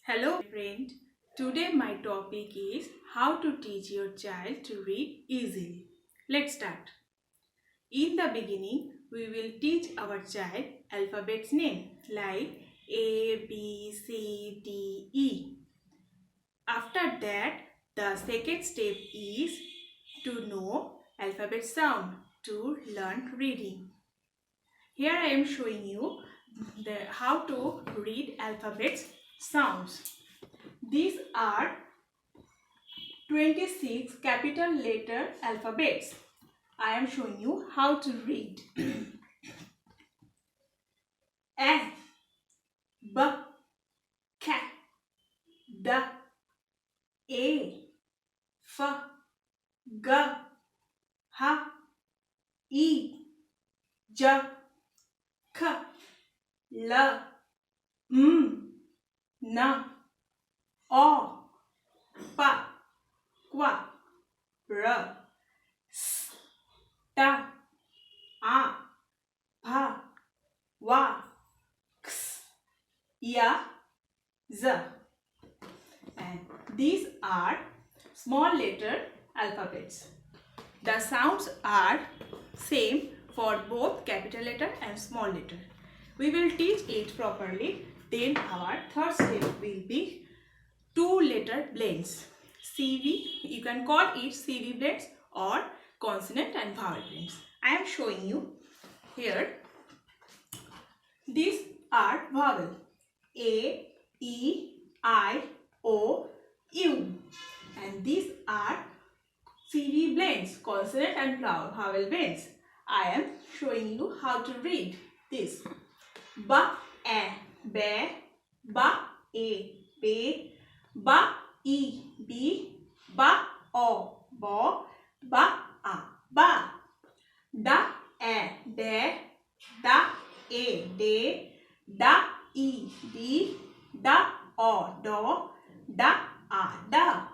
Hello friend, today my topic is how to teach your child to read easily. Let's start. In the beginning, we will teach our child alphabet's name like A, B, C, D, E. After that, the second step is to know alphabet sound to learn reading. Here I am showing you how to read alphabets sounds. These are 26 capital letter alphabets. I am showing you how to read. A, B, K, D, E, F, G, H, I, J, K, L, M, N, O, P, Q, R, S, T, A, P, W, X, Y, Z. And these are small letter alphabets. The sounds are same for both capital letter and small letter. We will teach it properly. Then our third step will be two letter blends. CV, you can call it CV blends or consonant and vowel blends. I am showing you here. These are vowel A, E, I, O, U, and these are CV blends, consonant and vowel blends. I am showing you how to read this. Ba, a, be, ba, e, be, ba, I, bi, ba, o, bo, ba, a, ba. Da, e, de, da, e, de, da, I, di, da, o, do, da, a, da.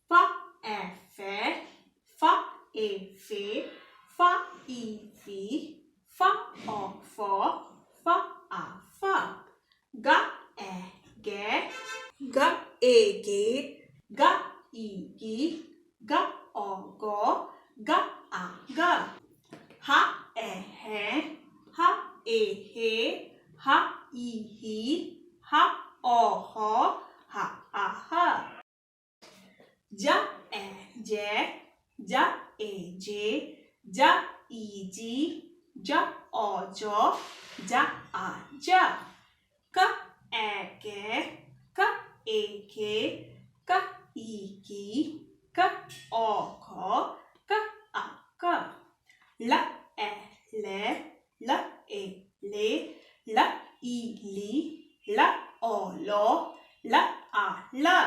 Fa, e, fe, fa, e, fe, fa, I, fi, fa, o, fo, fa, a, fa. Ga, e, ge, ga, e, ge, ga, I, gi, ga, o, go, ga, a, ga. Ha, e, he, ha, e, he, ha, I, hi, ha, o, ho, ha, a, ha. Ja, e, je, ja, e, je, ja, I, ji, ja, o, jo, ja, a, ja. Ka, e, ke, ka, e, ke, ka, I, ki, ka, o, ko, ka, a, ka. La, e, le, la, e, le, la, I, li, la, o, lo, la, a, la.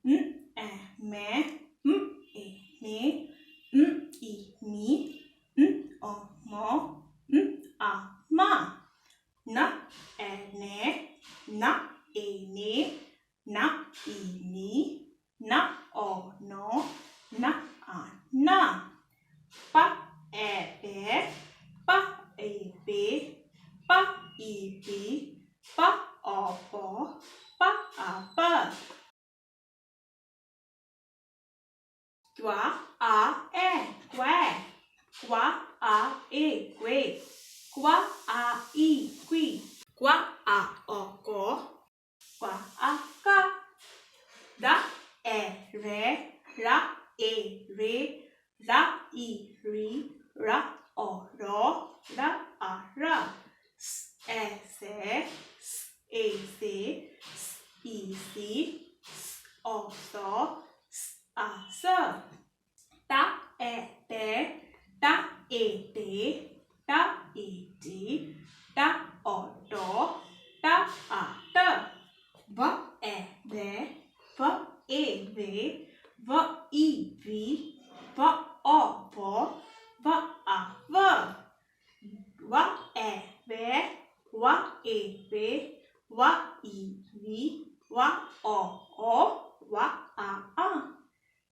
E, me, e, me, I, mi, o, mo, a, ma. Na, e, ne, na, e, ne, na, I, ni, na, o, no, na, a, na. Pa, e, be, pa, e, be, pa, I, bi, pa, o, bo, pa, a, ba. Qua, a, e, que. Qua, a, e, que. Qua, a, I, qui. Qua, a, o, ko. Qua, a, ka. Da, e, re, ra, e, re, ra, I, ri, ra, o, ro, ra, a, ra. S, e, se, s, e, se, s, I, si, s, o, so, s, a, sa. Ta, e, te, ta, e, te, ta, e, ti, ta, o, to, ta, a, ta. Va, e, ve, va, e, ve, va, I, vi, va, o, vo, va, a, va. Va, e, ve, va, e, ve, va, I, vi, va, o, va, a.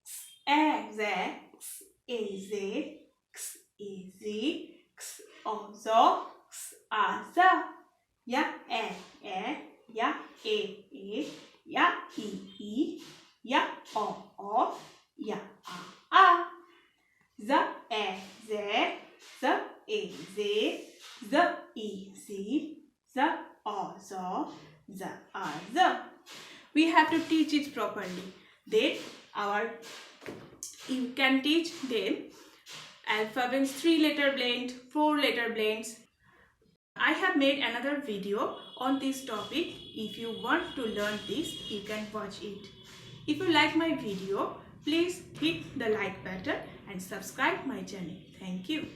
S, e, ze, x, e, ze, x, e, zi, x, o, zo, x, a, za. Ya, e, ya, e, A, Z, Z, E, Z, Z, O, Z, Z, A, Z. We have to teach it properly. Then you can teach them alphabets 3-letter blend, 4-letter blends. I have made another video on this topic. If you want to learn this, you can watch it. If you like my video, please hit the like button and subscribe my channel. Thank you.